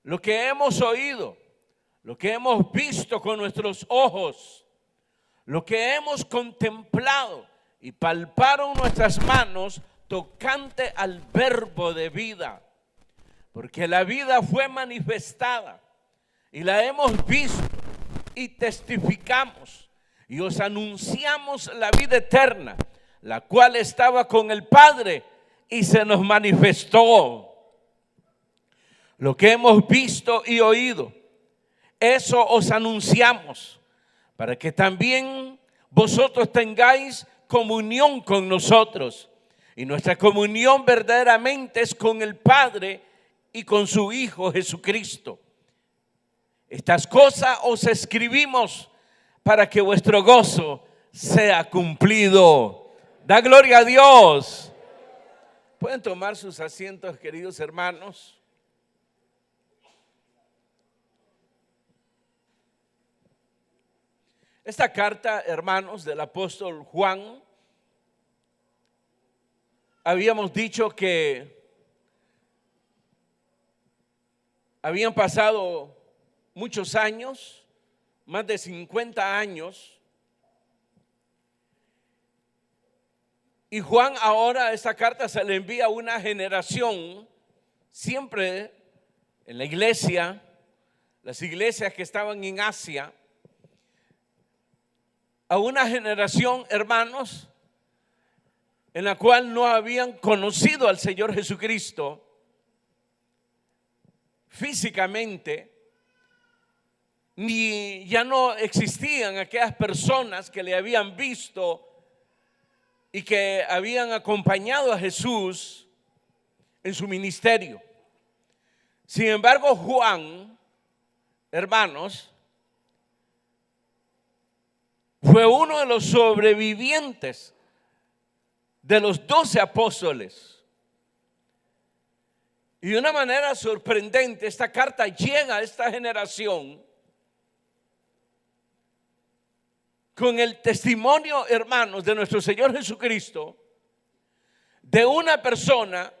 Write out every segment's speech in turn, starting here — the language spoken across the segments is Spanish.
lo que hemos oído, lo que hemos visto con nuestros ojos, lo que hemos contemplado y palparon nuestras manos tocante al verbo de vida. Porque la vida fue manifestada y la hemos visto y testificamos y os anunciamos la vida eterna, la cual estaba con el Padre y se nos manifestó. Lo que hemos visto y oído, eso os anunciamos, para que también vosotros tengáis comunión con nosotros. Y nuestra comunión verdaderamente es con el Padre y con su Hijo Jesucristo. Estas cosas os escribimos para que vuestro gozo sea cumplido. Da gloria a Dios. Pueden tomar sus asientos, queridos hermanos. Esta carta, hermanos, del apóstol Juan, habíamos dicho que habían pasado muchos años, más de 50 años, y Juan ahora esta carta se le envía a una generación, siempre en la iglesia, las iglesias que estaban en Asia, a una generación, hermanos, en la cual no habían conocido al Señor Jesucristo físicamente, ni ya no existían aquellas personas que le habían visto y que habían acompañado a Jesús en su ministerio. Sin embargo, Juan, hermanos, fue uno de los sobrevivientes de los 12 apóstoles. Y de una manera sorprendente, esta carta llega a esta generación con el testimonio, hermanos, de nuestro Señor Jesucristo, de una persona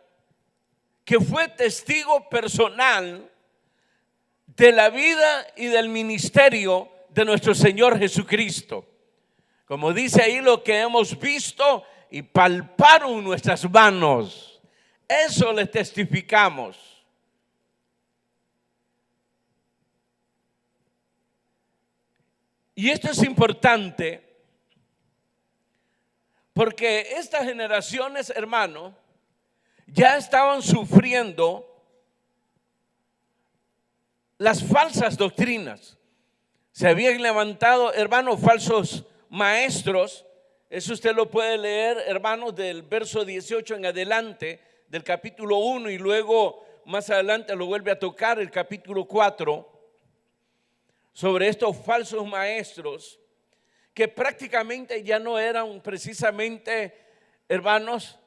que fue testigo personal de la vida y del ministerio de nuestro Señor Jesucristo. Como dice ahí, lo que hemos visto y palparon nuestras manos, eso le testificamos. Y esto es importante porque estas generaciones, hermano, ya estaban sufriendo las falsas doctrinas. Se habían levantado, hermanos, falsos maestros. Eso usted lo puede leer, hermanos, del verso 18 en adelante del capítulo 1, y luego más adelante lo vuelve a tocar el capítulo 4, sobre estos falsos maestros que prácticamente ya no eran precisamente, hermanos,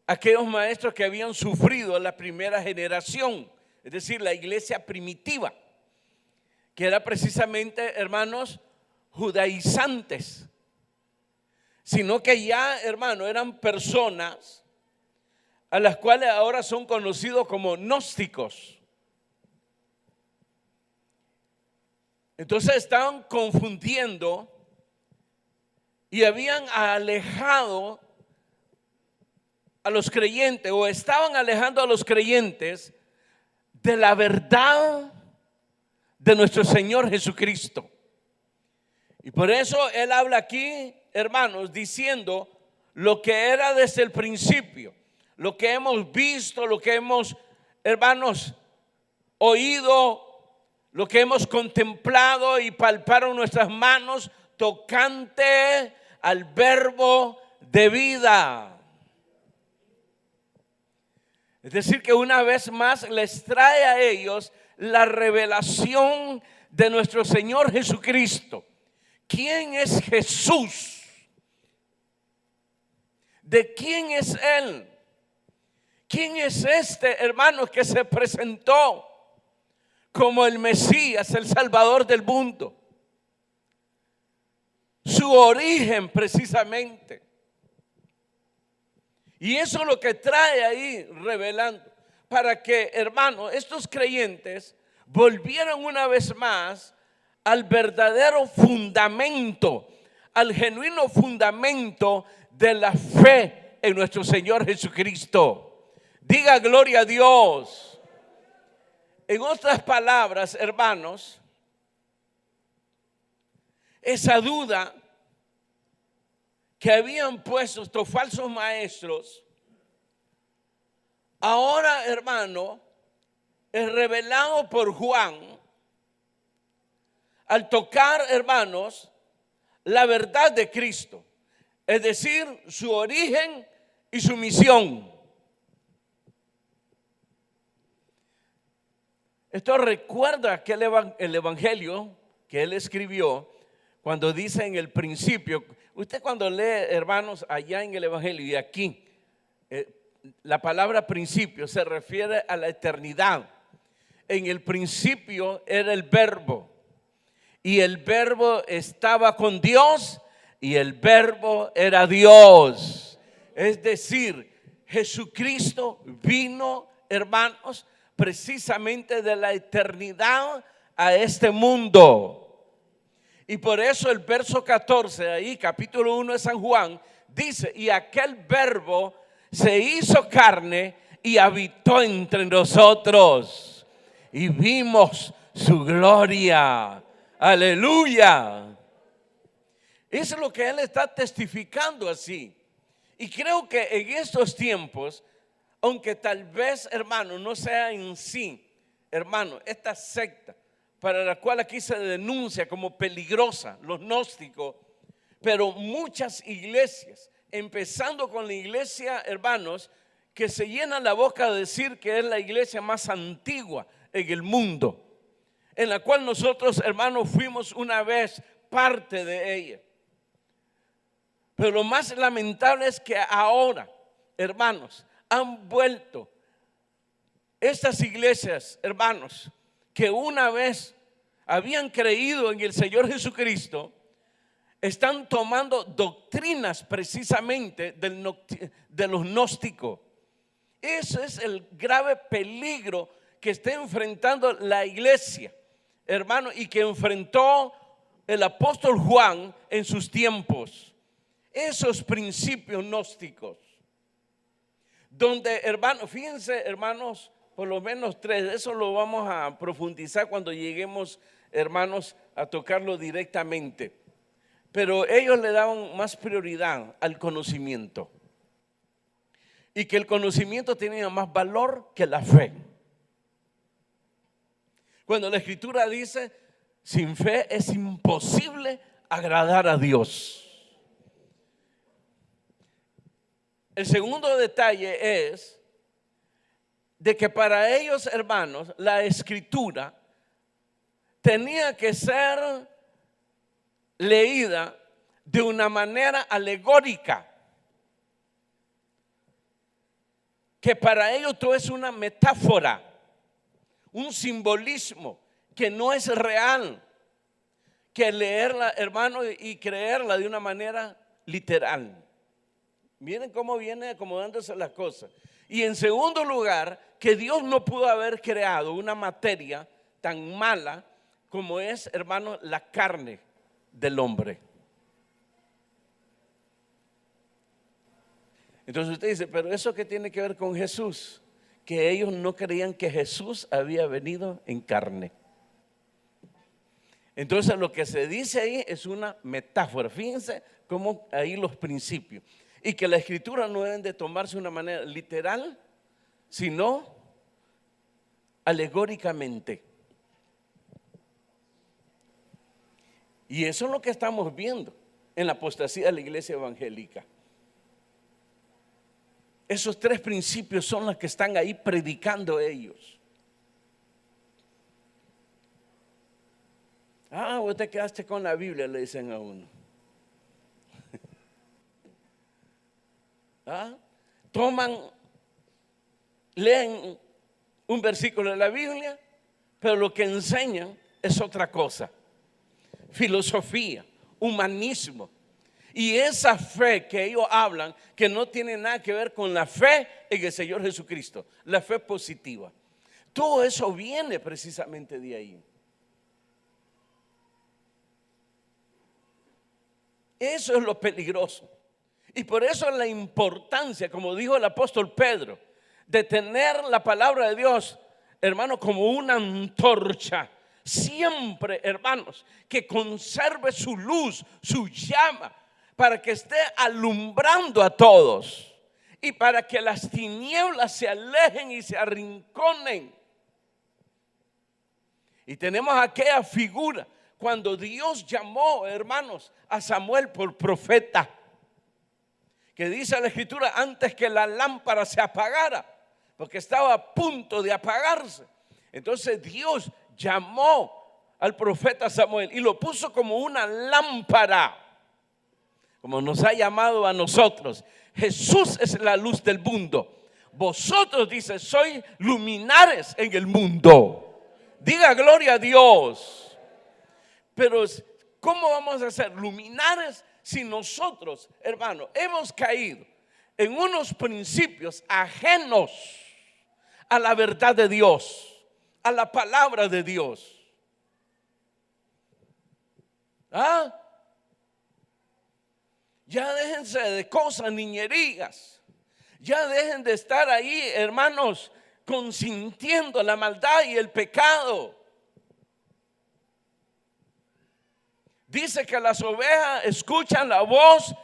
aquellos maestros que habían sufrido la primera generación, es decir, la iglesia primitiva, que era precisamente, hermanos, judaizantes, sino que ya, hermano, eran personas a las cuales ahora son conocidos como gnósticos. Entonces estaban confundiendo y habían alejado a los creyentes, o estaban alejando a los creyentes de la verdad de nuestro Señor Jesucristo. Y por eso Él habla aquí, hermanos, diciendo lo que era desde el principio, lo que hemos visto, lo que hemos, hermanos, oído, lo que hemos contemplado y palparon nuestras manos tocante al verbo de vida. Es decir, que una vez más les trae a ellos la revelación de nuestro Señor Jesucristo. ¿Quién es Jesús? ¿De quién es Él? ¿Quién es este hermano que se presentó como el Mesías, el Salvador del mundo? Su origen precisamente. Y eso es lo que trae ahí revelando. para que, hermano, estos creyentes volvieran una vez más al verdadero fundamento, al genuino fundamento de la fe en nuestro Señor Jesucristo. Diga gloria a Dios. En otras palabras, hermanos, esa duda que habían puesto estos falsos maestros, ahora, hermano, es revelado por Juan al tocar, hermanos, la verdad de Cristo, es decir, su origen y su misión. Esto recuerda que el evangelio que él escribió, cuando dice en el principio, usted cuando lee, hermanos, allá en el evangelio y aquí, la palabra principio se refiere a la eternidad. En el principio era el verbo, y el verbo estaba con Dios, y el verbo era Dios. Es decir, Jesucristo vino, hermanos, precisamente de la eternidad a este mundo. Y por eso el verso 14, ahí capítulo 1 de San Juan, dice: y aquel verbo se hizo carne y habitó entre nosotros, y vimos su gloria. Aleluya. Eso es lo que él está testificando así. Y creo que en estos tiempos, aunque tal vez, hermano, no sea en sí, hermano, esta secta para la cual aquí se denuncia como peligrosa, los gnósticos, pero muchas iglesias, empezando con la iglesia, hermanos, que se llena la boca de decir que es la iglesia más antigua en el mundo, en la cual nosotros, hermanos, fuimos una vez parte de ella. Pero lo más lamentable es que ahora, hermanos, han vuelto estas iglesias, hermanos, que una vez habían creído en el Señor Jesucristo, están tomando doctrinas precisamente de los gnósticos. Ese es el grave peligro que está enfrentando la iglesia, hermano, y que enfrentó el apóstol Juan en sus tiempos. Esos principios gnósticos, donde, hermanos, fíjense, hermanos, por lo menos tres, eso lo vamos a profundizar cuando lleguemos, hermanos, a tocarlo directamente. Pero ellos le daban más prioridad al conocimiento, y que el conocimiento tenía más valor que la fe. Cuando la Escritura dice: sin fe es imposible agradar a Dios. El segundo detalle es de que para ellos, hermanos, la Escritura tenía que ser leída de una manera alegórica, que para ellos todo es una metáfora, un simbolismo que no es real, que leerla, hermano, y creerla de una manera literal. Miren cómo viene acomodándose las cosas. Y en segundo lugar, que Dios no pudo haber creado una materia tan mala como es, hermano, la carne del hombre. Entonces usted dice: pero ¿eso qué tiene que ver con Jesús? Que ellos no creían que Jesús había venido en carne. Entonces lo que se dice ahí es una metáfora. Fíjense cómo ahí los principios. Y que la Escritura no deben de tomarse de una manera literal, sino alegóricamente. Y eso es lo que estamos viendo en la apostasía de la iglesia evangélica. Esos tres principios son los que están ahí predicando ellos. Vos te quedaste con la Biblia, le dicen a uno. Leen un versículo de la Biblia, pero lo que enseñan es otra cosa. Filosofía, humanismo. Y esa fe que ellos hablan, que no tiene nada que ver con la fe en el Señor Jesucristo, la fe positiva. Todo eso viene precisamente de ahí. Eso es lo peligroso. Y por eso la importancia, como dijo el apóstol Pedro, de tener la palabra de Dios, hermano, como una antorcha. Siempre, hermanos, que conserve su luz, su llama, para que esté alumbrando a todos y para que las tinieblas se alejen y se arrinconen. Y tenemos aquella figura cuando Dios llamó, hermanos, a Samuel por profeta, que dice la escritura, antes que la lámpara se apagara, porque estaba a punto de apagarse. Entonces Dios llamó al profeta Samuel y lo puso como una lámpara, como nos ha llamado a nosotros. Jesús es la luz del mundo. Vosotros, dice, sois luminares en el mundo. Diga gloria a Dios. Pero ¿cómo vamos a ser luminares si nosotros, hermano, hemos caído en unos principios ajenos a la verdad de Dios, a la palabra de Dios? Ya déjense de cosas, niñerías. Ya dejen de estar ahí, hermanos, consintiendo la maldad y el pecado. Dice que las ovejas escuchan la voz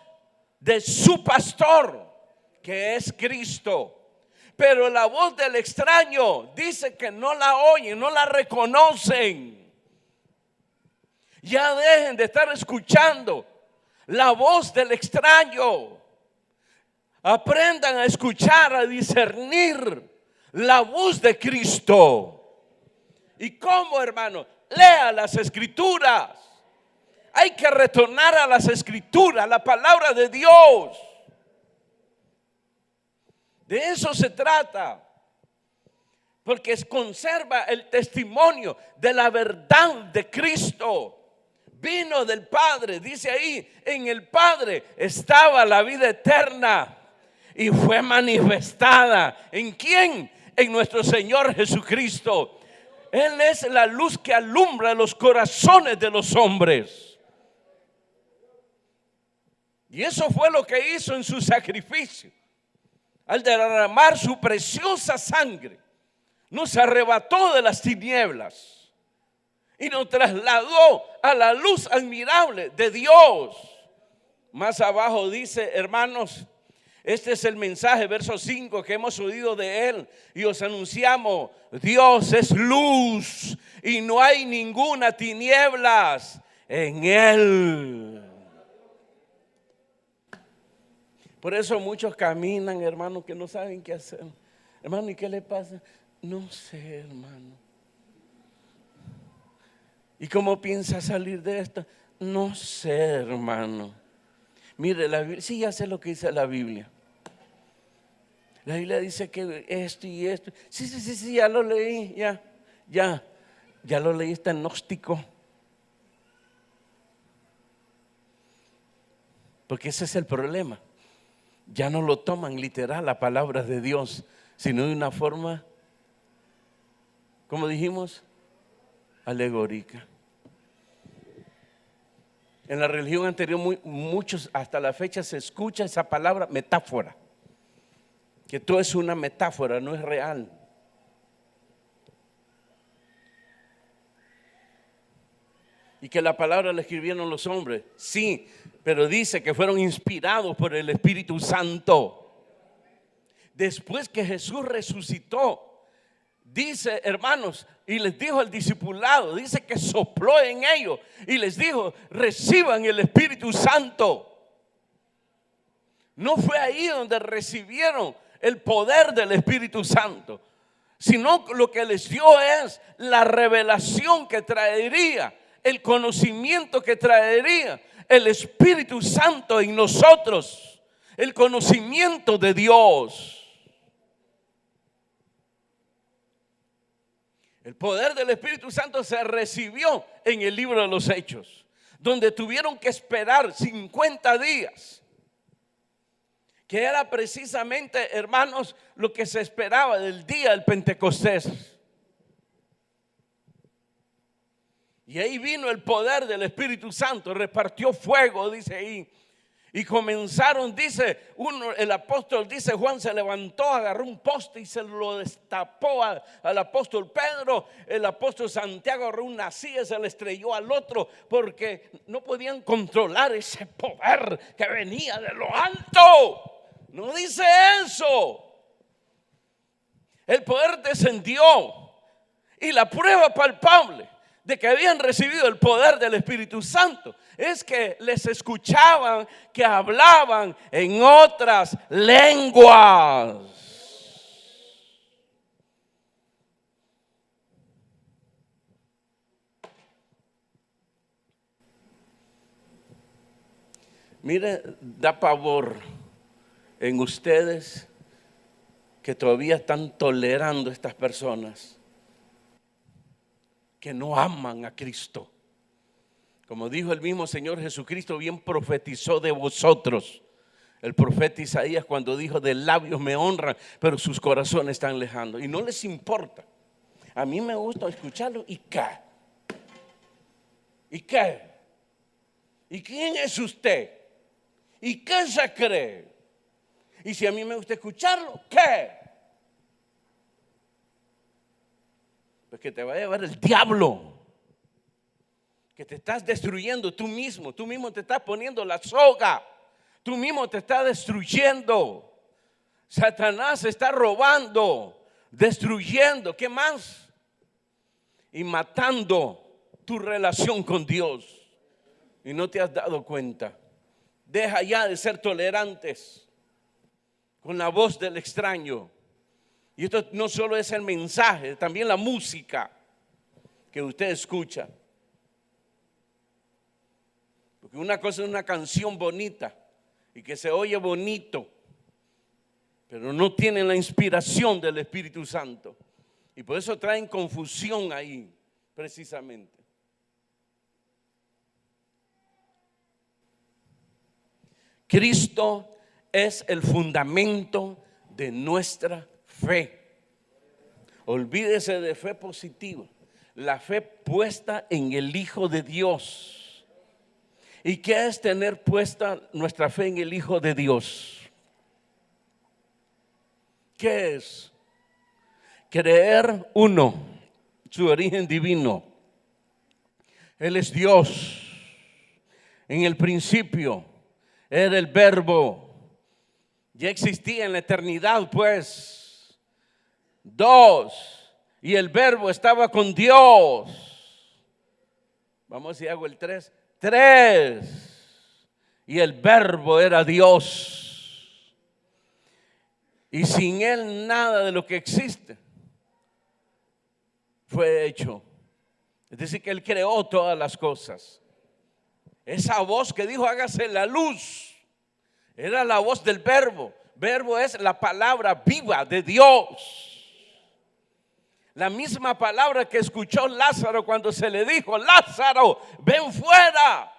de su pastor, que es Cristo. Pero la voz del extraño dice que no la oyen, no la reconocen. Ya dejen de estar escuchando la voz del extraño. Aprendan a escuchar, a discernir la voz de Cristo. ¿Y cómo, hermano? Lea las escrituras. Hay que retornar a las escrituras, a la palabra de Dios. De eso se trata. Porque conserva el testimonio de la verdad de Cristo. Vino del Padre, dice ahí, en el Padre estaba la vida eterna y fue manifestada. ¿En quién? En nuestro Señor Jesucristo. Él es la luz que alumbra los corazones de los hombres. Y eso fue lo que hizo en su sacrificio. Al derramar su preciosa sangre, nos arrebató de las tinieblas y nos trasladó a la luz admirable de Dios. Más abajo dice, hermanos, este es el mensaje, verso 5, que hemos oído de él y os anunciamos: Dios es luz y no hay ninguna tinieblas en él. Por eso muchos caminan, hermano, que no saben qué hacer. Hermano, ¿y qué le pasa? No sé, hermano. ¿Y cómo piensa salir de esto? No sé, hermano. Mire, la Biblia, sí, ya sé lo que dice la Biblia. La Biblia dice que esto y esto. Sí, ya lo leí, ya lo leí, está en gnóstico. Porque ese es el problema. Ya no lo toman literal la palabra de Dios, sino de una forma, como dijimos, alegórica. En la religión anterior, muchos hasta la fecha se escucha esa palabra metáfora, que todo es una metáfora, no es real. Y que la palabra la escribieron los hombres, sí, pero dice que fueron inspirados por el Espíritu Santo. Después que Jesús resucitó, dice, hermanos, y les dijo al discipulado, dice que sopló en ellos y les dijo: reciban el Espíritu Santo. No fue ahí donde recibieron el poder del Espíritu Santo, sino lo que les dio es la revelación que traería, el conocimiento que traería el Espíritu Santo en nosotros, el conocimiento de Dios. El poder del Espíritu Santo se recibió en el libro de los Hechos. donde tuvieron que esperar 50 días, que era precisamente, hermanos, lo que se esperaba del día del Pentecostés. Y ahí vino el poder del Espíritu Santo, repartió fuego, dice ahí. Y comenzaron, dice el apóstol, dice Juan, se levantó, agarró un poste y se lo destapó al apóstol Pedro. El apóstol Santiago agarró una silla, se le estrelló al otro, porque no podían controlar ese poder que venía de lo alto. No dice eso. El poder descendió, y la prueba palpable de que habían recibido el poder del Espíritu Santo es que les escuchaban que hablaban en otras lenguas. Mire, da pavor en ustedes que todavía están tolerando a estas personas que no aman a Cristo. Como dijo el mismo Señor Jesucristo, bien profetizó de vosotros el profeta Isaías cuando dijo: de labios me honran, pero sus corazones están lejanos. Y no les importa. A mí me gusta escucharlo. ¿Y qué? ¿Y qué? ¿Y quién es usted? ¿Y qué se cree? Y si a mí me gusta escucharlo, ¿qué? Pues que te va a llevar el diablo, que te estás destruyendo tú mismo te estás poniendo la soga, tú mismo te estás destruyendo. Satanás está robando, destruyendo, ¿qué más? Y matando tu relación con Dios, y no te has dado cuenta. Deja ya de ser tolerantes con la voz del extraño. Y esto no solo es el mensaje, también la música que usted escucha. Porque una cosa es una canción bonita y que se oye bonito, pero no tienen la inspiración del Espíritu Santo. Y por eso traen confusión ahí, precisamente. Cristo es el fundamento de nuestra fe. Olvídese de fe positiva, la fe puesta en el Hijo de Dios. ¿Y qué es tener puesta nuestra fe en el Hijo de Dios? ¿Qué es? Creer, uno, su origen divino. Él es Dios. En el principio era el Verbo, ya existía en la eternidad, pues. Dos, y el Verbo estaba con Dios. Vamos, si hago el tres. Tres, y el Verbo era Dios. Y sin Él nada de lo que existe fue hecho. Es decir, que Él creó todas las cosas. Esa voz que dijo: hágase la luz, era la voz del Verbo. Verbo es la palabra viva de Dios. La misma palabra que escuchó Lázaro cuando se le dijo: Lázaro, ven fuera.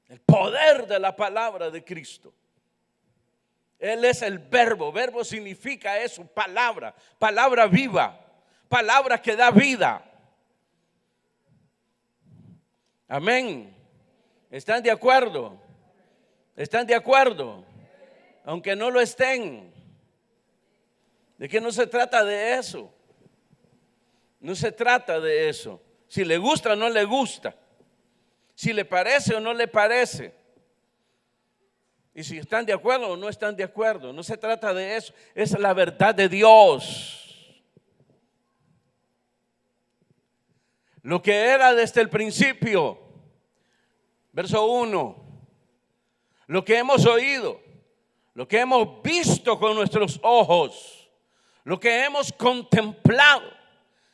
El poder de la palabra de Cristo. Él es el Verbo. Verbo significa eso, palabra, palabra viva, palabra que da vida. Amén. ¿Están de acuerdo? ¿Están de acuerdo? Aunque no lo estén. ¿De qué no se trata de eso? No se trata de eso. Si le gusta o no le gusta. Si le parece o no le parece. Y si están de acuerdo o no están de acuerdo. No se trata de eso. Es la verdad de Dios. Lo que era desde el principio. Verso 1. Lo que hemos oído. Lo que hemos visto con nuestros ojos. Lo que hemos contemplado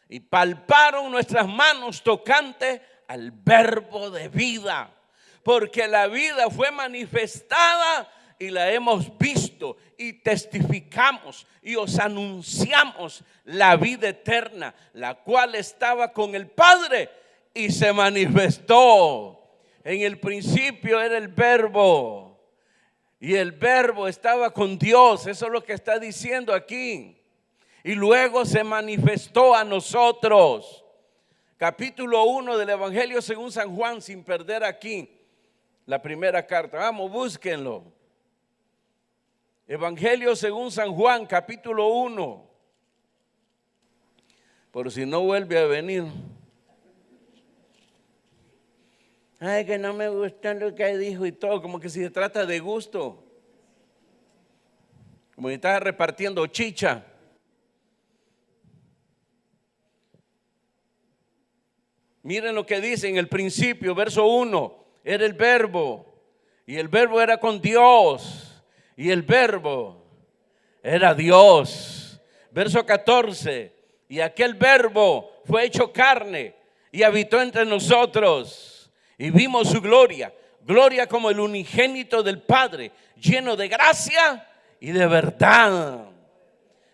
y palparon nuestras manos tocante al Verbo de vida, porque la vida fue manifestada y la hemos visto y testificamos y os anunciamos la vida eterna, la cual estaba con el Padre y se manifestó. En el principio era el Verbo y el Verbo estaba con Dios. Eso es lo que está diciendo aquí. Y luego se manifestó a nosotros. Capítulo 1 del Evangelio según San Juan, sin perder aquí la primera carta. Vamos, búsquenlo. Evangelio según San Juan, capítulo 1. Por si no vuelve a venir. Ay, que no me gustó lo que dijo y todo, como que si se trata de gusto. Como si estás repartiendo chicha. Miren lo que dice en el principio, verso 1. Era el Verbo, y el Verbo era con Dios, y el Verbo era Dios. Verso 14. Y aquel Verbo fue hecho carne y habitó entre nosotros. Y vimos su gloria, gloria como el unigénito del Padre, lleno de gracia y de verdad.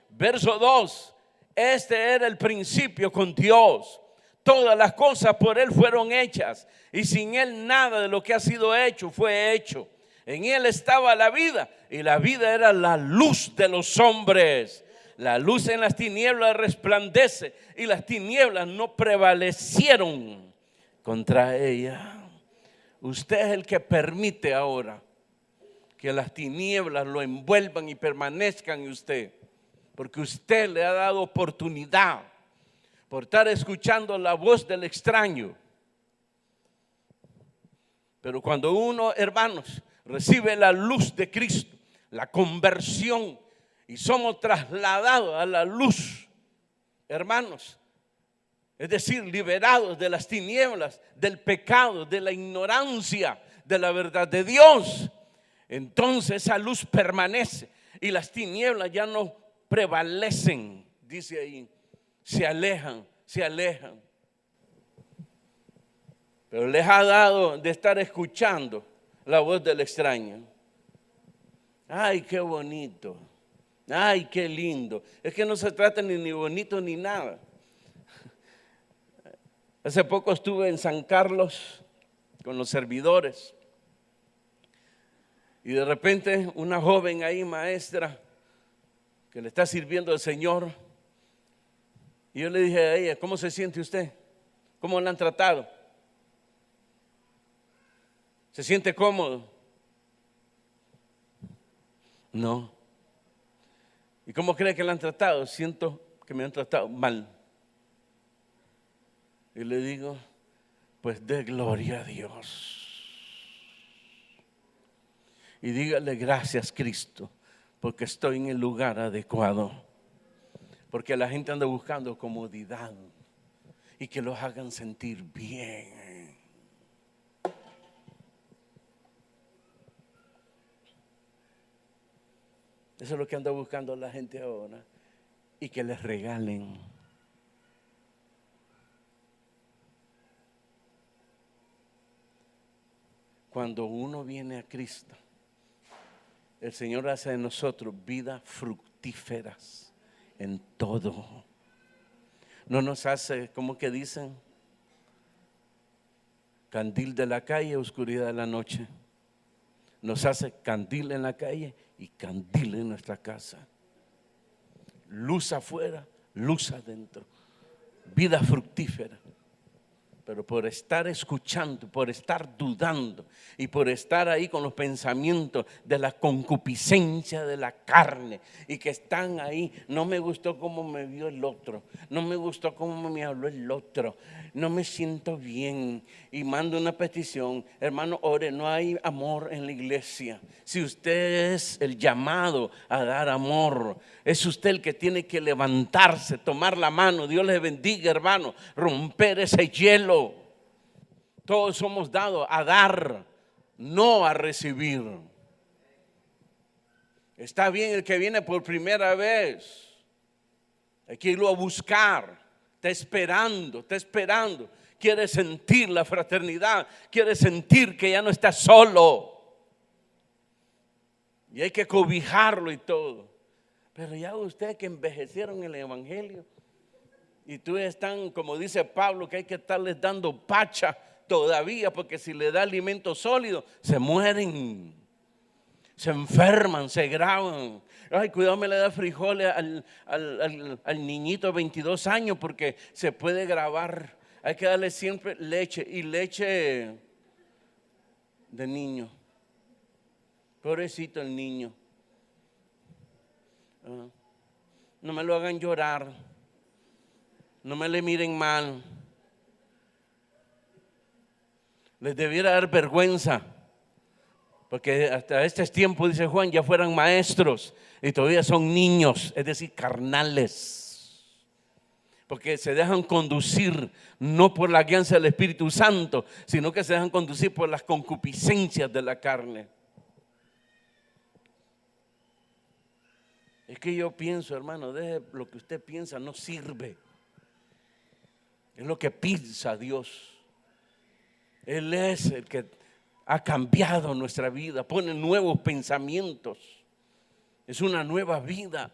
Verso 2, este era el principio con Dios. Todas las cosas por Él fueron hechas, y sin Él nada de lo que ha sido hecho fue hecho. En Él estaba la vida, y la vida era la luz de los hombres. La luz en las tinieblas resplandece, y las tinieblas no prevalecieron contra ella. Usted es el que permite ahora que las tinieblas lo envuelvan y permanezcan en usted, porque usted le ha dado oportunidad por estar escuchando la voz del extraño. Pero cuando uno, hermanos, recibe la luz de Cristo, la conversión, y somos trasladados a la luz, hermanos, es decir, liberados de las tinieblas, del pecado, de la ignorancia, de la verdad de Dios, entonces esa luz permanece y las tinieblas ya no prevalecen, dice ahí, se alejan. Pero les ha dado de estar escuchando la voz del extraño. Ay, qué bonito, ay, qué lindo. Es que no se trata ni bonito ni nada. Hace poco estuve en San Carlos con los servidores y de repente una joven ahí, maestra, que le está sirviendo al Señor, y yo le dije a ella, ¿cómo se siente usted? ¿Cómo la han tratado? ¿Se siente cómodo? No. ¿Y cómo cree que la han tratado? Siento que me han tratado mal. Y le digo, pues dé gloria a Dios. Y dígale gracias, Cristo, porque estoy en el lugar adecuado. Porque la gente anda buscando comodidad y que los hagan sentir bien. Eso es lo que anda buscando la gente ahora. Y que les regalen. Cuando uno viene a Cristo, el Señor hace de nosotros vidas fructíferas en todo. No nos hace, como que dicen, candil de la calle, oscuridad de la noche. Nos hace candil en la calle y candil en nuestra casa. Luz afuera, luz adentro. Vida fructífera. Pero por estar escuchando, por estar dudando y por estar ahí con los pensamientos de la concupiscencia de la carne y que están ahí, no me gustó cómo me vio el otro, no me gustó cómo me habló el otro, no me siento bien y mando una petición, hermano, ore, no hay amor en la iglesia. Si usted es el llamado a dar amor, es usted el que tiene que levantarse, tomar la mano. Dios les bendiga, hermano, romper ese hielo. Todos somos dados a dar, no a recibir. Está bien el que viene por primera vez, hay que irlo a buscar. Está esperando, quiere sentir la fraternidad, quiere sentir que ya no está solo. Y hay que cobijarlo y todo. Pero ya usted que envejecieron el evangelio, Y tú están, como dice Pablo, que hay que estarles dando pacha todavía, porque si le da alimento sólido, se mueren, se enferman, se graban. Ay, cuidado, me le da frijoles al niñito de 22 años porque se puede grabar. Hay que darle siempre leche, y leche de niño. Pobrecito el niño. No me lo hagan llorar. No me le miren mal. Les debiera dar vergüenza. Porque hasta este tiempo, dice Juan, ya fueran maestros y todavía son niños, es decir, carnales. Porque se dejan conducir no por la guianza del Espíritu Santo, sino que se dejan conducir por las concupiscencias de la carne. Es que yo pienso, hermano, deje lo que usted piensa, no sirve. Es lo que piensa Dios. Él es el que ha cambiado nuestra vida, pone nuevos pensamientos. Es una nueva vida.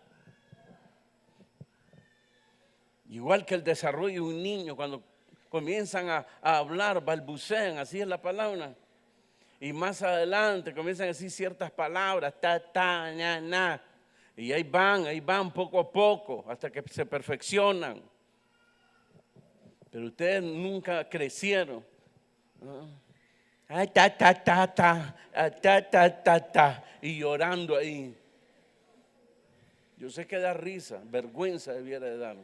Igual que el desarrollo de un niño, cuando comienzan a hablar, balbucean, así es la palabra. Y más adelante comienzan a decir ciertas palabras, ta, ta, na, na. Y ahí van poco a poco hasta que se perfeccionan. Pero ustedes nunca crecieron. Ay, ta, ta, ta, ta, ta, ta, ta, ta, y llorando ahí. Yo sé que da risa, vergüenza debiera de dar.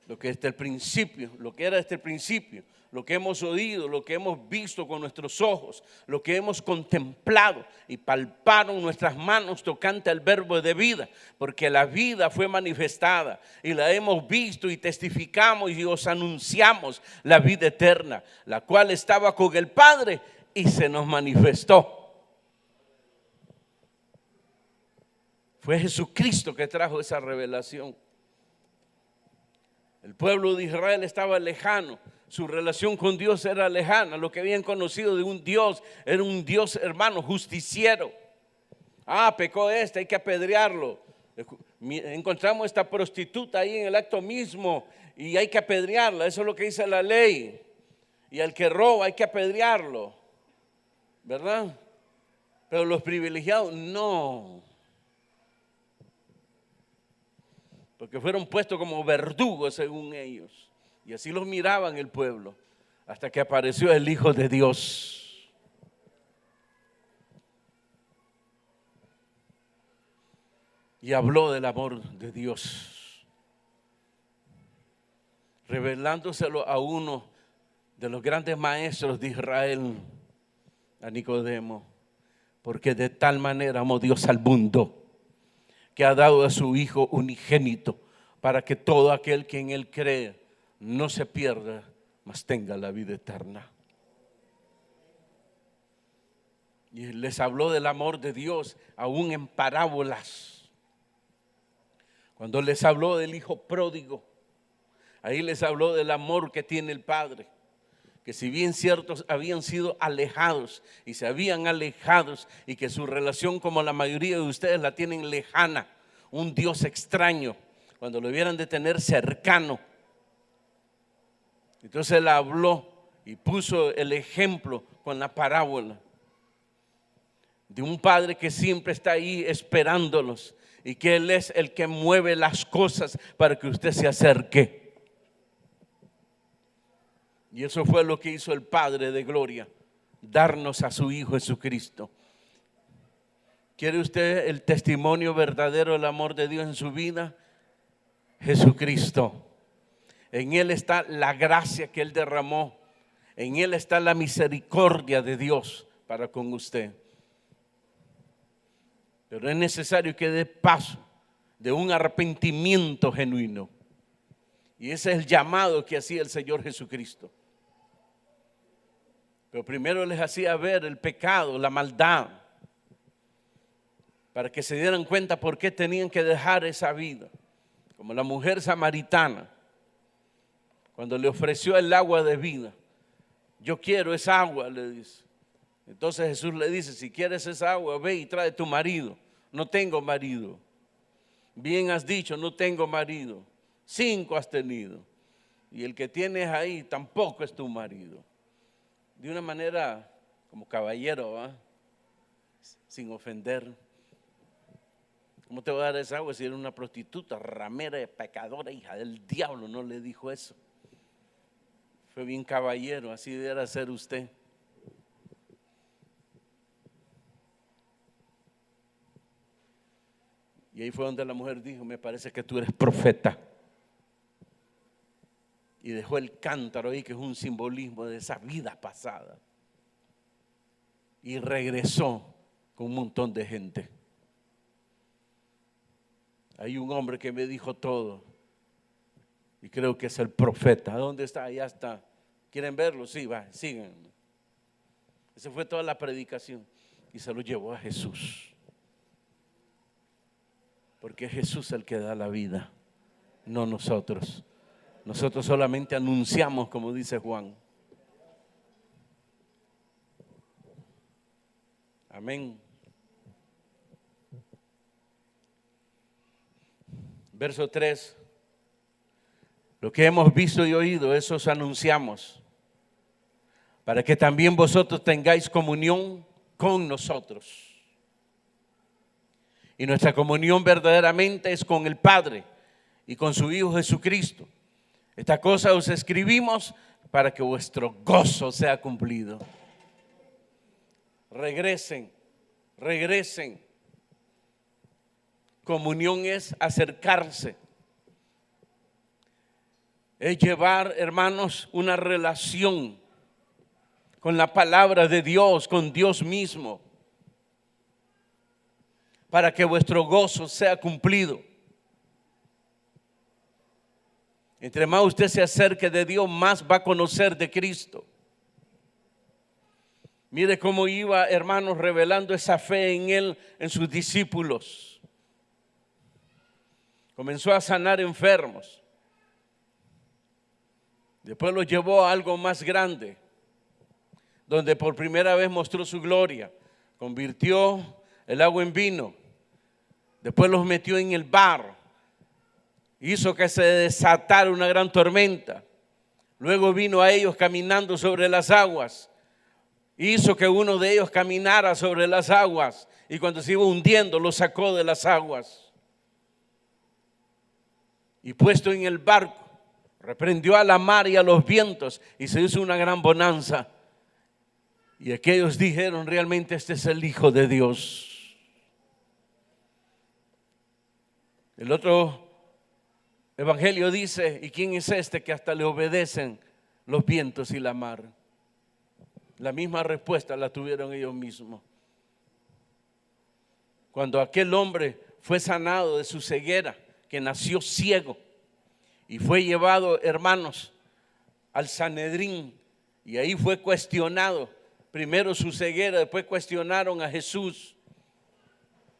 Lo que desde el principio, lo que era desde el principio, lo que hemos oído, lo que hemos visto con nuestros ojos, lo que hemos contemplado y palparon nuestras manos tocante al verbo de vida, porque la vida fue manifestada y la hemos visto y testificamos y os anunciamos la vida eterna, la cual estaba con el Padre y se nos manifestó. Fue Jesucristo que trajo esa revelación. El pueblo de Israel estaba lejano, su relación con Dios era lejana. Lo que habían conocido de un Dios era un Dios, hermano, justiciero. Pecó hay que apedrearlo. Encontramos esta prostituta ahí en el acto mismo y hay que apedrearla. Eso es lo que dice la ley. Y al que roba hay que apedrearlo, ¿verdad? Pero los privilegiados no. Porque fueron puestos como verdugos según ellos. Y así los miraban el pueblo, hasta que apareció el Hijo de Dios. Y habló del amor de Dios, revelándoselo a uno de los grandes maestros de Israel, a Nicodemo. Porque de tal manera amó Dios al mundo, que ha dado a su Hijo unigénito, para que todo aquel que en Él cree no se pierda, mas tenga la vida eterna. Y les habló del amor de Dios aún en parábolas. Cuando les habló del Hijo pródigo, ahí les habló del amor que tiene el Padre. Que si bien ciertos habían sido alejados y se habían alejado y que su relación, como la mayoría de ustedes la tienen lejana, un Dios extraño, cuando lo hubieran de tener cercano. Entonces él habló y puso el ejemplo con la parábola de un padre que siempre está ahí esperándolos y que Él es el que mueve las cosas para que usted se acerque. Y eso fue lo que hizo el Padre de Gloria, darnos a su Hijo Jesucristo. ¿Quiere usted el testimonio verdadero del amor de Dios en su vida? Jesucristo. En Él está la gracia que Él derramó. En Él está la misericordia de Dios para con usted. Pero es necesario que dé paso de un arrepentimiento genuino. Y ese es el llamado que hacía el Señor Jesucristo. Pero primero les hacía ver el pecado, la maldad, para que se dieran cuenta por qué tenían que dejar esa vida. Como la mujer samaritana, cuando le ofreció el agua de vida. Yo quiero esa agua, le dice. Entonces Jesús le dice, si quieres esa agua, ve y trae tu marido. No tengo marido. Bien has dicho, no tengo marido. 5 has tenido. Y el que tienes ahí tampoco es tu marido. De una manera como caballero, ¿va? Sin ofender. ¿Cómo te voy a dar esa agua si eres una prostituta, ramera, pecadora, hija del diablo? No le dijo eso. Fue bien caballero, así debería ser usted. Y ahí fue donde la mujer dijo, me parece que tú eres profeta. Y dejó el cántaro ahí, que es un simbolismo de esa vida pasada. Y regresó con un montón de gente. Hay un hombre que me dijo todo. Y creo que es el profeta. ¿Dónde está? Allá está. ¿Quieren verlo? Sí, va, sigan. Esa fue toda la predicación. Y se lo llevó a Jesús. Porque es Jesús el que da la vida, no nosotros. Nosotros solamente anunciamos, como dice Juan. Amén. Verso 3. Lo que hemos visto y oído, eso os anunciamos, para que también vosotros tengáis comunión con nosotros. Y nuestra comunión verdaderamente es con el Padre y con su Hijo Jesucristo. Esta cosa os escribimos para que vuestro gozo sea cumplido. Regresen, regresen. Comunión es acercarse. Es llevar, hermanos, una relación con la palabra de Dios, con Dios mismo, para que vuestro gozo sea cumplido. Entre más usted se acerque de Dios, más va a conocer de Cristo. Mire cómo iba, hermanos, revelando esa fe en Él, en sus discípulos. Comenzó a sanar enfermos. Después los llevó a algo más grande, donde por primera vez mostró su gloria. Convirtió el agua en vino. Después los metió en el bar. Hizo que se desatara una gran tormenta. Luego vino a ellos caminando sobre las aguas. Hizo que uno de ellos caminara sobre las aguas. Y cuando se iba hundiendo, lo sacó de las aguas. Y puesto en el barco, reprendió a la mar y a los vientos y se hizo una gran bonanza. Y aquellos dijeron, realmente este es el Hijo de Dios. El otro evangelio dice, ¿y quién es este que hasta le obedecen los vientos y la mar? La misma respuesta la tuvieron ellos mismos. Cuando aquel hombre fue sanado de su ceguera, que nació ciego, y fue llevado, hermanos, al Sanedrín, y ahí fue cuestionado, primero su ceguera, después cuestionaron a Jesús,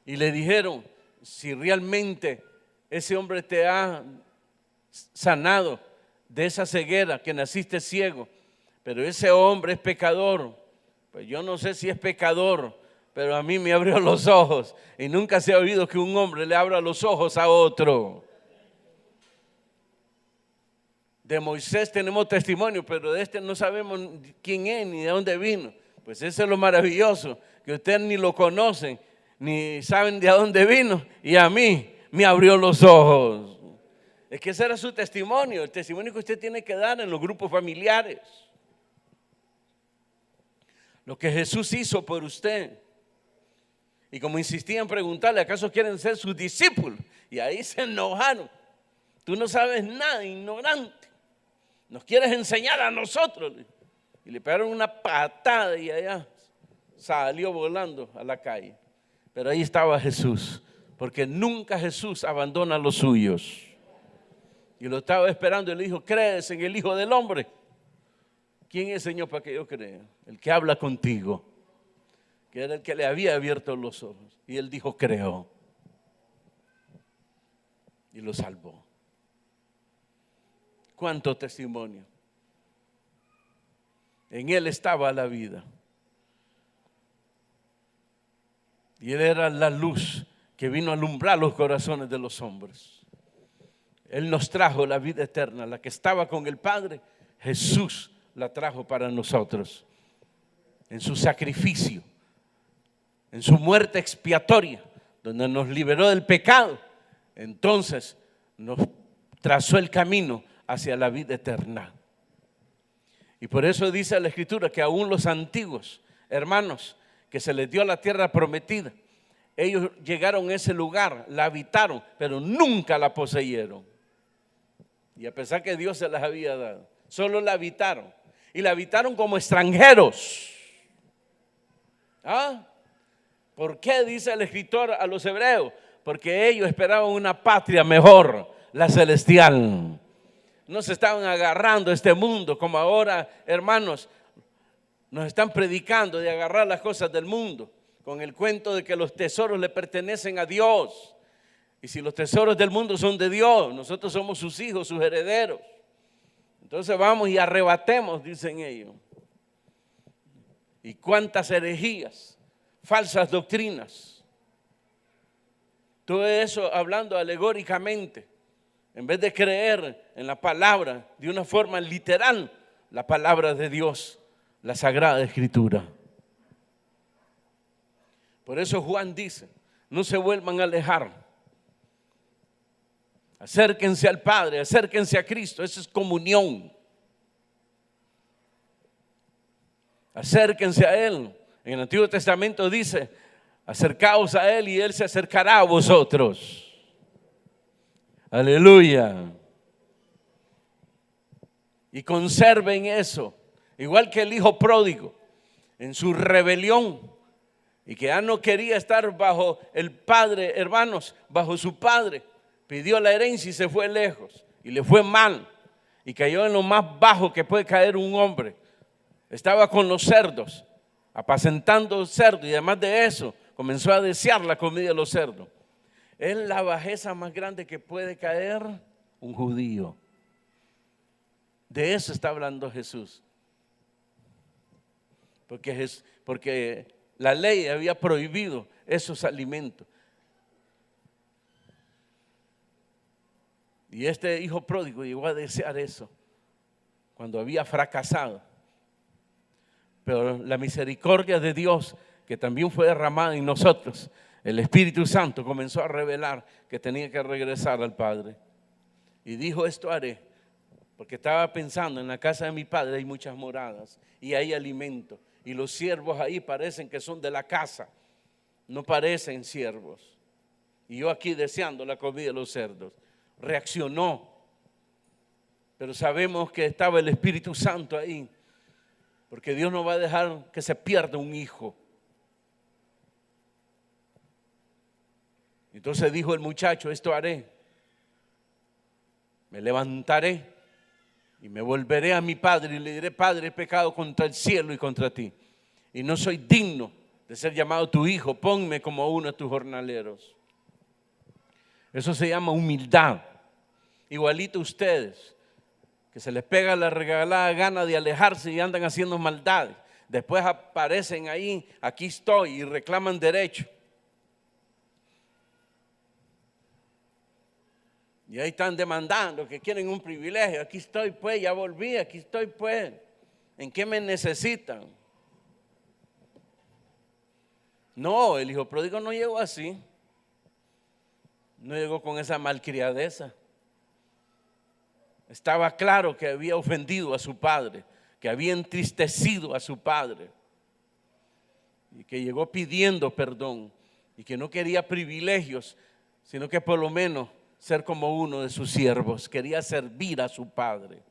y le dijeron, si realmente ese hombre te ha sanado de esa ceguera, que naciste ciego, pero ese hombre es pecador, pues yo no sé si es pecador, pero a mí me abrió los ojos, y nunca se ha oído que un hombre le abra los ojos a otro. De Moisés tenemos testimonio, pero de este no sabemos quién es ni de dónde vino. Pues eso es lo maravilloso, que ustedes ni lo conocen, ni saben de dónde vino, y a mí me abrió los ojos. Es que ese era su testimonio, el testimonio que usted tiene que dar en los grupos familiares. Lo que Jesús hizo por usted. Y como insistía en preguntarle, ¿acaso quieren ser sus discípulos? Y ahí se enojaron. Tú no sabes nada, ignorante. Nos quieres enseñar a nosotros. Y le pegaron una patada y allá salió volando a la calle. Pero ahí estaba Jesús, porque nunca Jesús abandona a los suyos. Y lo estaba esperando y le dijo, ¿crees en el Hijo del Hombre? ¿Quién es, Señor, para que yo crea? El que habla contigo, que era el que le había abierto los ojos. Y él dijo, creo. Y lo salvó. ¿Cuánto testimonio? En él estaba la vida. Y él era la luz que que vino a alumbrar los corazones de los hombres. Él nos trajo la vida eterna, la que estaba con el Padre. Jesús la trajo para nosotros en su sacrificio, en su muerte expiatoria, donde nos liberó del pecado. Entonces nos trazó el camino hacia la vida eterna. Y por eso dice la Escritura que aún los antiguos hermanos que se les dio la tierra prometida, ellos llegaron a ese lugar, la habitaron, pero nunca la poseyeron. Y a pesar que Dios se las había dado, solo la habitaron. Y la habitaron como extranjeros. ¿Ah? ¿Por qué dice el escritor a los hebreos? Porque ellos esperaban una patria mejor, la celestial. No se estaban agarrando a este mundo como ahora, hermanos, nos están predicando de agarrar las cosas del mundo con el cuento de que los tesoros le pertenecen a Dios. Y si los tesoros del mundo son de Dios, nosotros somos sus hijos, sus herederos. Entonces vamos y arrebatemos, dicen ellos. Y cuántas herejías, falsas doctrinas. Todo eso hablando alegóricamente, en vez de creer en la palabra de una forma literal, la palabra de Dios, la Sagrada Escritura. Por eso Juan dice, no se vuelvan a alejar. Acérquense al Padre, acérquense a Cristo, eso es comunión. Acérquense a Él. En el Antiguo Testamento dice, acercaos a Él y Él se acercará a vosotros. Aleluya. Y conserven eso, igual que el hijo pródigo, en su rebelión, y que ya no quería estar bajo el padre, hermanos, bajo su padre. Pidió la herencia y se fue lejos, y le fue mal, y cayó en lo más bajo que puede caer un hombre. Estaba con los cerdos, apacentando cerdos, y además de eso, comenzó a desear la comida de los cerdos. Es la bajeza más grande que puede caer un judío. De eso está hablando Jesús. Porque la ley había prohibido esos alimentos. Y este hijo pródigo llegó a desear eso cuando había fracasado. Pero la misericordia de Dios, que también fue derramada en nosotros, el Espíritu Santo comenzó a revelar que tenía que regresar al Padre. Y dijo, esto haré, porque estaba pensando, en la casa de mi Padre hay muchas moradas y hay alimento. Y los siervos ahí parecen que son de la casa, no parecen siervos. Y yo aquí deseando la comida de los cerdos. Reaccionó, pero sabemos que estaba el Espíritu Santo ahí, porque Dios no va a dejar que se pierda un hijo. Entonces dijo el muchacho, esto haré, me levantaré y me volveré a mi padre y le diré, Padre, he pecado contra el cielo y contra ti, y no soy digno de ser llamado tu hijo, ponme como uno de tus jornaleros. Eso se llama humildad. Igualito ustedes, que se les pega la regalada gana de alejarse y andan haciendo maldades. Después aparecen ahí, aquí estoy, y reclaman derecho. Y ahí están demandando que quieren un privilegio. Aquí estoy pues, ya volví, aquí estoy pues. ¿En qué me necesitan? No, el hijo pródigo no llegó así. No llegó con esa malcriadeza. Estaba claro que había ofendido a su padre, que había entristecido a su padre, y que llegó pidiendo perdón, y que no quería privilegios, sino que por lo menos ser como uno de sus siervos. Quería servir a su padre.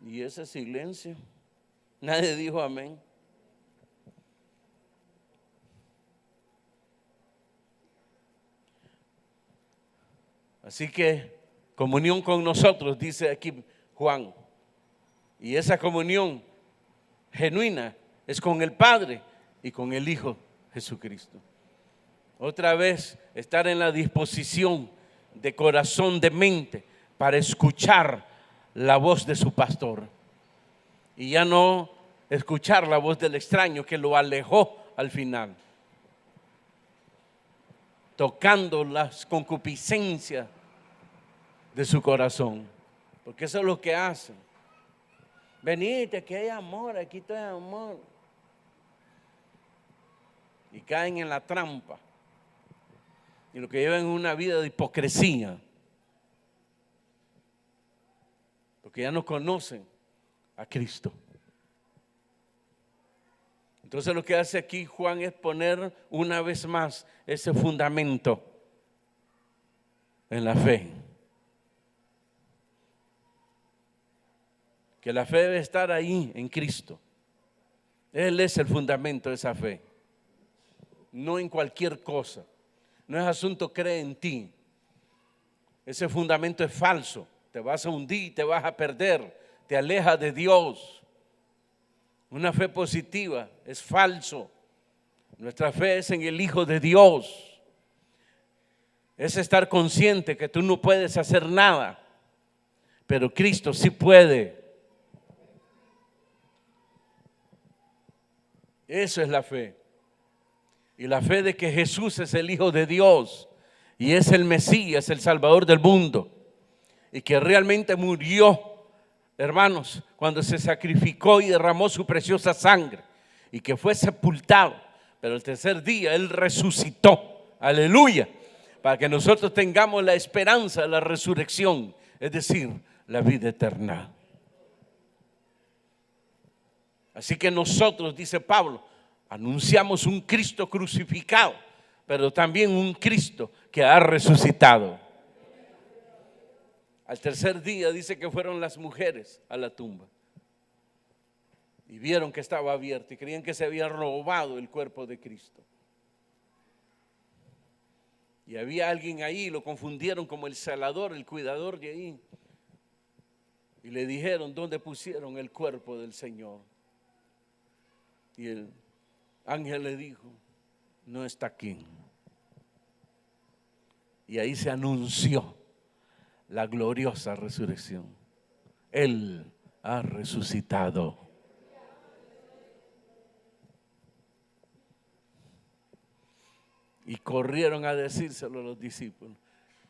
Y ese silencio, nadie dijo amén. Así que comunión con nosotros, dice aquí Juan. Y esa comunión genuina es con el Padre y con el Hijo Jesucristo. Otra vez, estar en la disposición de corazón, de mente, para escuchar la voz de su pastor. Y ya no escuchar la voz del extraño que lo alejó al final, tocando las concupiscencias de su corazón, porque eso es lo que hacen. Venite, que hay amor, aquí todo hay amor. Y caen en la trampa. Y lo que llevan es una vida de hipocresía. Porque ya no conocen a Cristo. Entonces lo que hace aquí Juan es poner una vez más ese fundamento en la fe. Que la fe debe estar ahí en Cristo. Él es el fundamento de esa fe. No en cualquier cosa. No es asunto cree en ti. Ese fundamento es falso. Te vas a hundir, te vas a perder, te aleja de Dios. Una fe positiva es falso. Nuestra fe es en el Hijo de Dios. Es estar consciente que tú no puedes hacer nada, pero Cristo sí puede. Eso es la fe. Y la fe de que Jesús es el Hijo de Dios y es el Mesías, el Salvador del mundo, y que realmente murió, hermanos, cuando se sacrificó y derramó su preciosa sangre, y que fue sepultado, pero el tercer día Él resucitó. Aleluya. Para que nosotros tengamos la esperanza de la resurrección, es decir, la vida eterna. Así que nosotros, dice Pablo, anunciamos un Cristo crucificado, pero también un Cristo que ha resucitado. Al tercer día dice que fueron las mujeres a la tumba y vieron que estaba abierta y creían que se había robado el cuerpo de Cristo. Y había alguien ahí, lo confundieron como el celador, el cuidador de ahí. Y le dijeron, ¿dónde pusieron el cuerpo del Señor? Y el ángel le dijo, no está aquí. Y ahí se anunció la gloriosa resurrección. Él ha resucitado. Y corrieron a decírselo a los discípulos.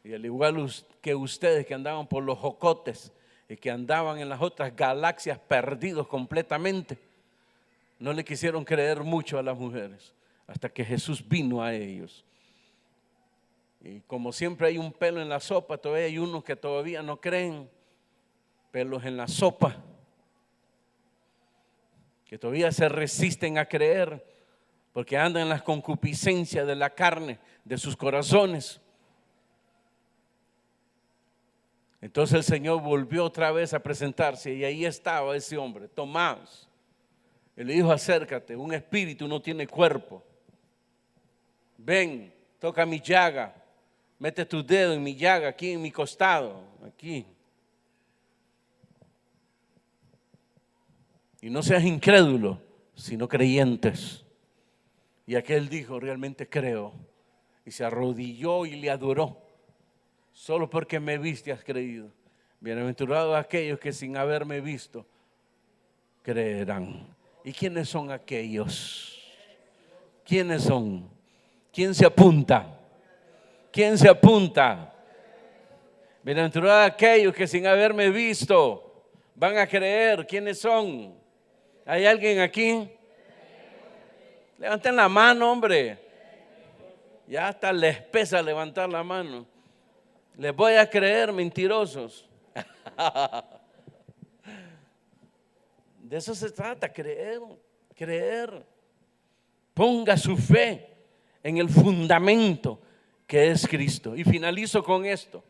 Y al igual que ustedes que andaban por los jocotes y que andaban en las otras galaxias perdidos completamente, no le quisieron creer mucho a las mujeres hasta que Jesús vino a ellos. Y como siempre hay un pelo en la sopa, todavía hay unos que todavía no creen, pelos en la sopa, que todavía se resisten a creer porque andan en las concupiscencias de la carne, de sus corazones. Entonces el Señor volvió otra vez a presentarse y ahí estaba ese hombre, Tomás. Él le dijo, acércate, un espíritu no tiene cuerpo. Ven, toca mi llaga, mete tus dedos en mi llaga, aquí en mi costado, aquí. Y no seas incrédulo, sino creyentes. Y aquel dijo, realmente creo. Y se arrodilló y le adoró. Solo porque me viste has creído. Bienaventurados aquellos que sin haberme visto creerán. ¿Y quiénes son aquellos? ¿Quiénes son? ¿Quién se apunta? ¿Quién se apunta? Bienaventurados aquellos que sin haberme visto van a creer. ¿Quiénes son? ¿Hay alguien aquí? Levanten la mano, hombre. Ya hasta les pesa levantar la mano. Les voy a creer, mentirosos. De eso se trata, creer, creer. Ponga su fe en el fundamento que es Cristo. Y finalizo con esto.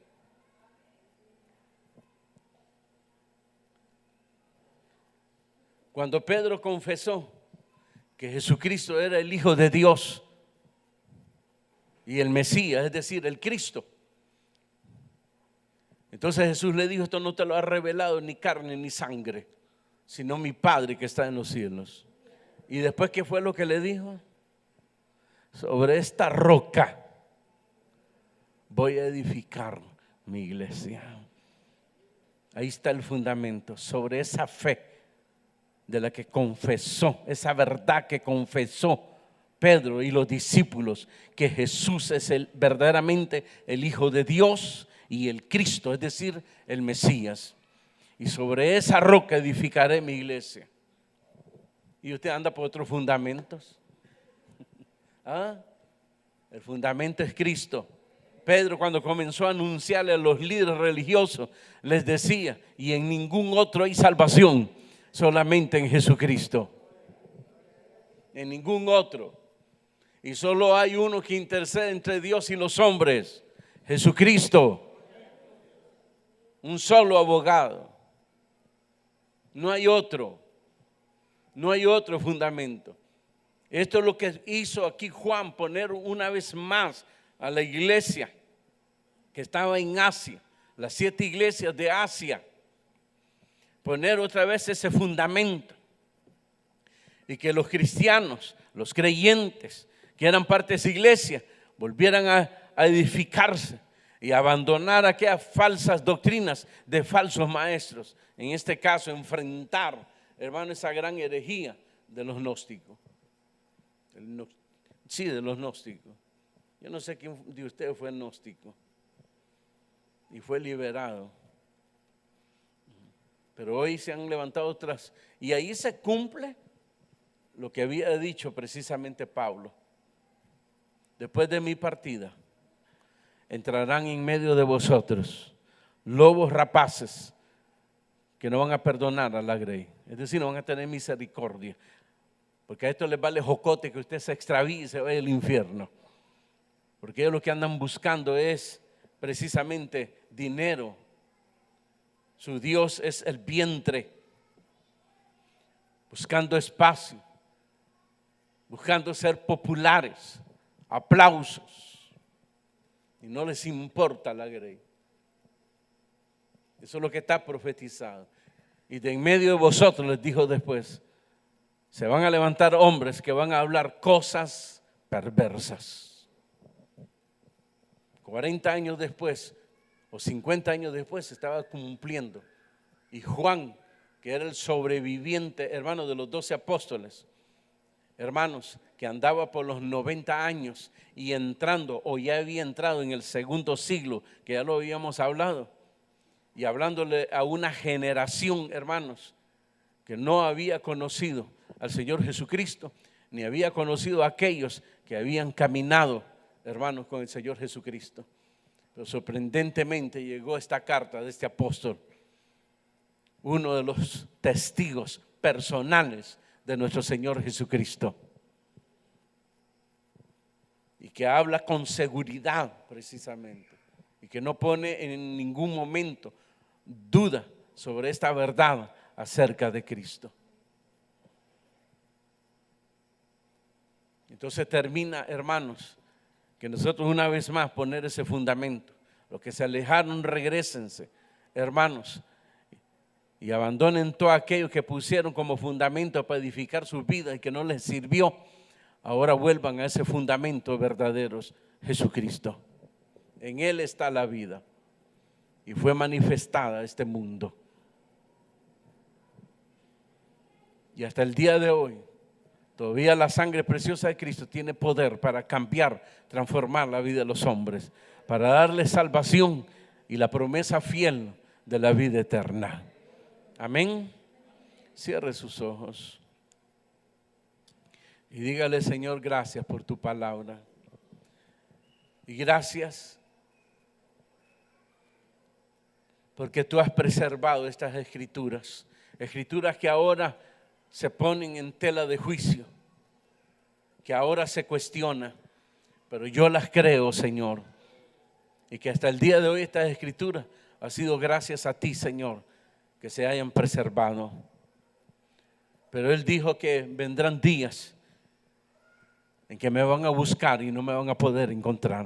Cuando Pedro confesó que Jesucristo era el Hijo de Dios y el Mesías, es decir, el Cristo, entonces Jesús le dijo, esto no te lo ha revelado ni carne ni sangre, sino mi Padre que está en los cielos. Y después, ¿qué fue lo que le dijo? Sobre esta roca voy a edificar mi iglesia. Ahí está el fundamento, sobre esa fe de la que confesó, esa verdad que confesó Pedro y los discípulos, que Jesús es verdaderamente el Hijo de Dios y el Cristo, es decir, el Mesías. Y sobre esa roca edificaré mi iglesia. ¿Y usted anda por otros fundamentos? ¿Ah? El fundamento es Cristo. Pedro, cuando comenzó a anunciarle a los líderes religiosos, les decía: y en ningún otro hay salvación, solamente en Jesucristo. En ningún otro. Y solo hay uno que intercede entre Dios y los hombres: Jesucristo. Un solo abogado. No hay otro. No hay otro fundamento. Esto es lo que hizo aquí Juan, poner una vez más a la iglesia que estaba en Asia, las 7 iglesias de Asia, poner otra vez ese fundamento, y que los cristianos, los creyentes que eran parte de esa iglesia, volvieran a edificarse y abandonar aquellas falsas doctrinas de falsos maestros. En este caso, enfrentar, hermano, esa gran herejía de los gnósticos. Sí, de los gnósticos. Yo no sé quién de ustedes fue gnóstico y fue liberado, pero hoy se han levantado otras, y ahí se cumple lo que había dicho precisamente Pablo: después de mi partida entrarán en medio de vosotros lobos rapaces que no van a perdonar a la grey, es decir, no van a tener misericordia, porque a esto les vale jocote que usted se extravíe y se vaya al infierno, porque ellos lo que andan buscando es precisamente dinero. Su Dios es el vientre, buscando espacio, buscando ser populares, aplausos, y no les importa la grey. Eso es lo que está profetizado. Y de en medio de vosotros, les dijo después, se van a levantar hombres que van a hablar cosas perversas. 40 años después o 50 años después se estaba cumpliendo. Y Juan, que era el sobreviviente, hermano, de los 12 apóstoles, hermanos, que andaba por los 90 años y entrando, o ya había entrado en el segundo siglo, que ya lo habíamos hablado, y hablándole a una generación, hermanos, que no había conocido al Señor Jesucristo, ni había conocido a aquellos que habían caminado, hermanos, con el Señor Jesucristo. Pero sorprendentemente llegó esta carta de este apóstol, uno de los testigos personales de nuestro Señor Jesucristo, y que habla con seguridad precisamente, y que no pone en ningún momento duda sobre esta verdad acerca de Cristo. Entonces termina, hermanos, que nosotros una vez más poner ese fundamento. Los que se alejaron, regrésense, hermanos, y abandonen todo aquello que pusieron como fundamento para edificar sus vidas y que no les sirvió. Ahora vuelvan a ese fundamento verdadero, Jesucristo. En Él está la vida y fue manifestada a este mundo. Y hasta el día de hoy, todavía la sangre preciosa de Cristo tiene poder para cambiar, transformar la vida de los hombres, para darles salvación y la promesa fiel de la vida eterna. Amén. Cierre sus ojos y dígale: Señor, gracias por tu palabra. Y gracias porque tú has preservado estas escrituras, escrituras que ahora se ponen en tela de juicio, que ahora se cuestiona, pero yo las creo, Señor, y que hasta el día de hoy estas escrituras ha sido gracias a ti, Señor, que se hayan preservado. Pero Él dijo que vendrán días en que me van a buscar y no me van a poder encontrar.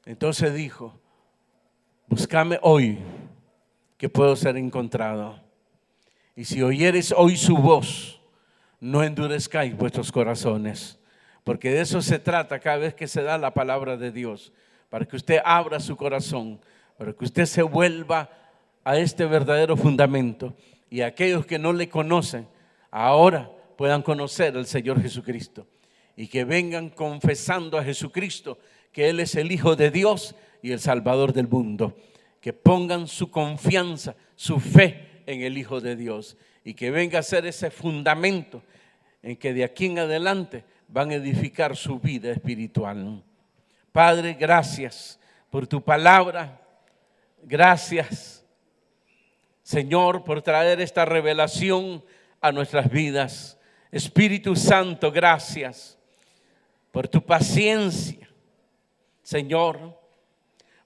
Entonces dijo: búscame hoy, que puedo ser encontrado. Y si oyeres hoy su voz, no endurezcáis vuestros corazones, porque de eso se trata cada vez que se da la palabra de Dios, para que usted abra su corazón, para que usted se vuelva a este verdadero fundamento y aquellos que no le conocen ahora puedan conocer al Señor Jesucristo y que vengan confesando a Jesucristo que Él es el Hijo de Dios y el Salvador del mundo. Que pongan su confianza, su fe en el Hijo de Dios y que venga a ser ese fundamento en que de aquí en adelante van a edificar su vida espiritual. Padre, gracias por tu palabra. Gracias, Señor, por traer esta revelación a nuestras vidas. Espíritu Santo, gracias por tu paciencia, Señor,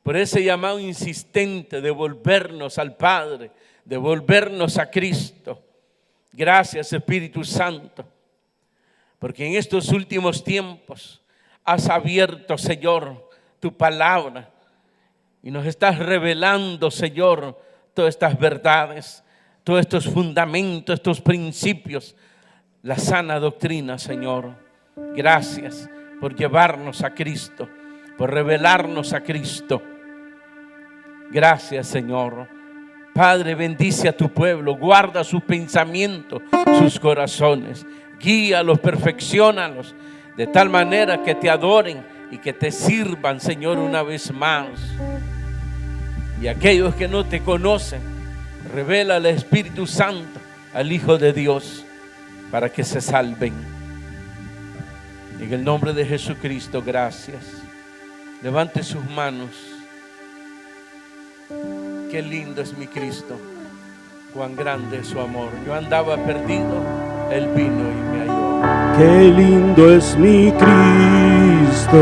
por ese llamado insistente de volvernos al Padre, de volvernos a Cristo. Gracias, Espíritu Santo, porque en estos últimos tiempos has abierto, Señor, tu palabra y nos estás revelando, Señor, todas estas verdades, todos estos fundamentos, estos principios, la sana doctrina, Señor. Gracias por llevarnos a Cristo, por revelarnos a Cristo. Gracias, Señor. Padre, bendice a tu pueblo, guarda sus pensamientos, sus corazones, guíalos, perfecciónalos, de tal manera que te adoren y que te sirvan, Señor, una vez más. Y aquellos que no te conocen, revela al Espíritu Santo, al Hijo de Dios, para que se salven. En el nombre de Jesucristo, gracias. Levante sus manos. Qué lindo es mi Cristo, cuán grande es su amor. Yo andaba perdido, Él vino y me halló. Qué lindo es mi Cristo,